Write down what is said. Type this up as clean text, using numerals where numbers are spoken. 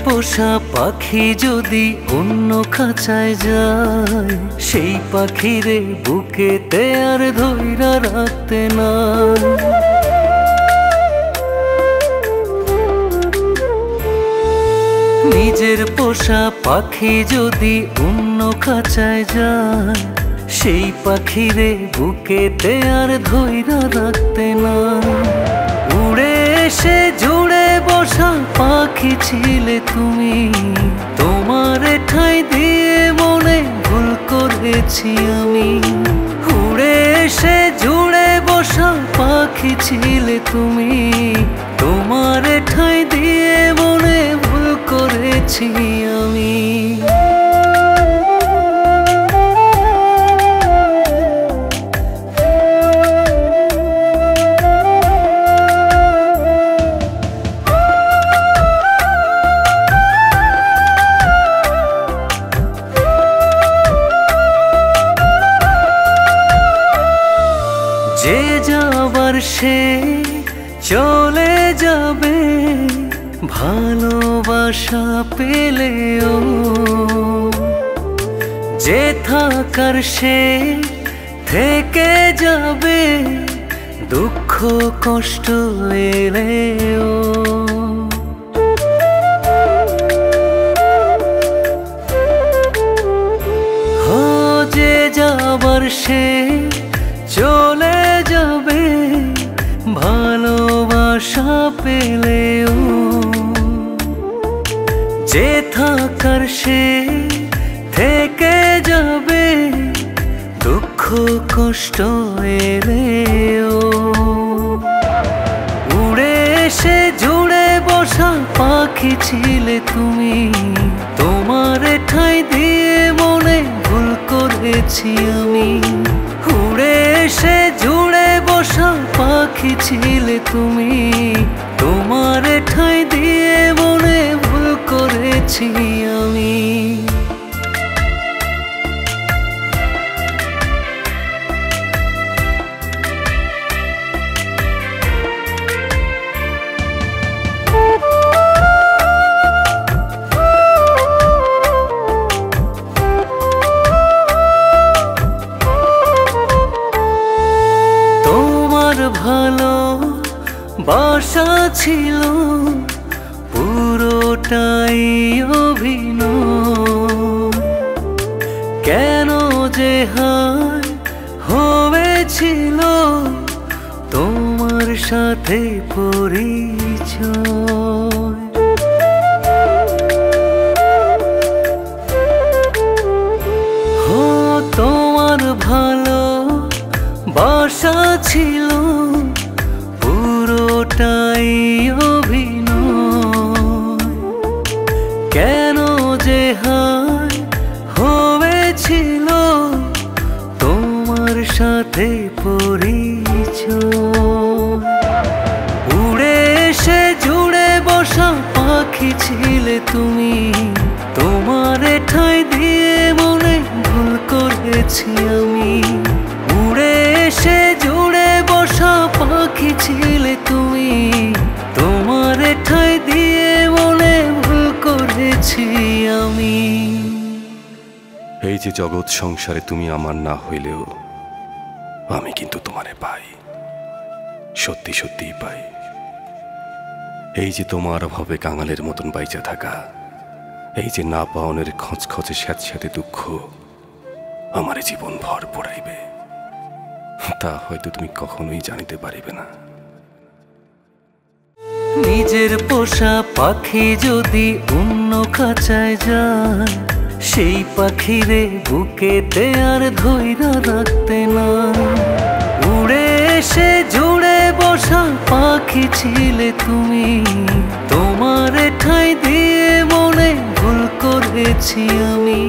পোষা পাখি যদি অন্য খাঁচায় যায়, সেই পাখিরে বুকেতে আর ধইরা রাখতে না। নিজের পোষা পাখি যদি অন্য খাঁচায় যায়, সেই পাখিরে বুকেতে আর ধইরা রাখতে না। উড়ে এসে জুড়ে বসা পাখি ছিলে তুমি, তোমার ঠাঁই দিয়ে মনে ভুল করেছি আমি। উড়ে এসে জুড়ে বসা পাখি ছিলে তুমি, তোমার ঠাঁই দিয়ে মনে ভুল করেছি আমি। যে যাবার সে চলে যাবে, ভালোবাসা পেলেও। যে থাকার সে থেকে যাবে, দুঃখ কষ্ট এলেও। যে যাবার সে চলে যাবে, ভালোবাসা পেলেও। যে থাকার সে থেকে যাবে, দুঃখ কষ্ট এলেও। উড়ে এসে জুড়ে বসা পাখি ছিলে তুমি, তোমার ঠাঁই দিয়ে মনে ভুল করেছি আমি। উড়ে এসে জুড়ে বসা পাখি ছিলে তুমি, তোমার ঠাঁই দিয়ে মনে ভুল করেছি আমি। ভালো বাসা ছিল পুরোটাই অভিনয়, কেন যে হায় হয়েছিল তোমার সাথে পরিচয়। হো তোমার ভালো বাসা ছিল পুরোটাই অভিনয়, কেন যে হায় হয়েছিল তোমার সাথে পরিচয়। উড়ে এসে জুড়ে বসা পাখি ছিলে তুমি, তোমার ঠাঁই দিয়ে মনে ভুল করেছি আমি। উড়ে এসে জুড়ে বসা পাখি ছিলে তুমি, তোমার ঠাঁই দিয়ে মনে ভুল করেছি আমি। এই যে জগৎ সংসারে তুমি আমার না হইলেও, আমি কিন্তু তোমারে পাই, সত্যি সত্যিই পাই। এই যে তোমার অভাবে কাঙালের মতন বাইচা থাকা, এই যে না পাওনের খচখচে স্যাঁতস্যাঁতে দুঃখ আমার জীবন ভর পড়াইবে, তা হয়তো তুমি কখনোই জানিতে পারিবে না। নিজের পোষা পাখি যদি অন্য খাঁচায় যায়, সেই পাখিরে বুকেতে আর ধইরা রাখতে না। উড়ে এসে জুড়ে বসা পাখি ছিলে তুমি, তোমার ঠাঁই দিয়ে মনে ভুল করেছি আমি।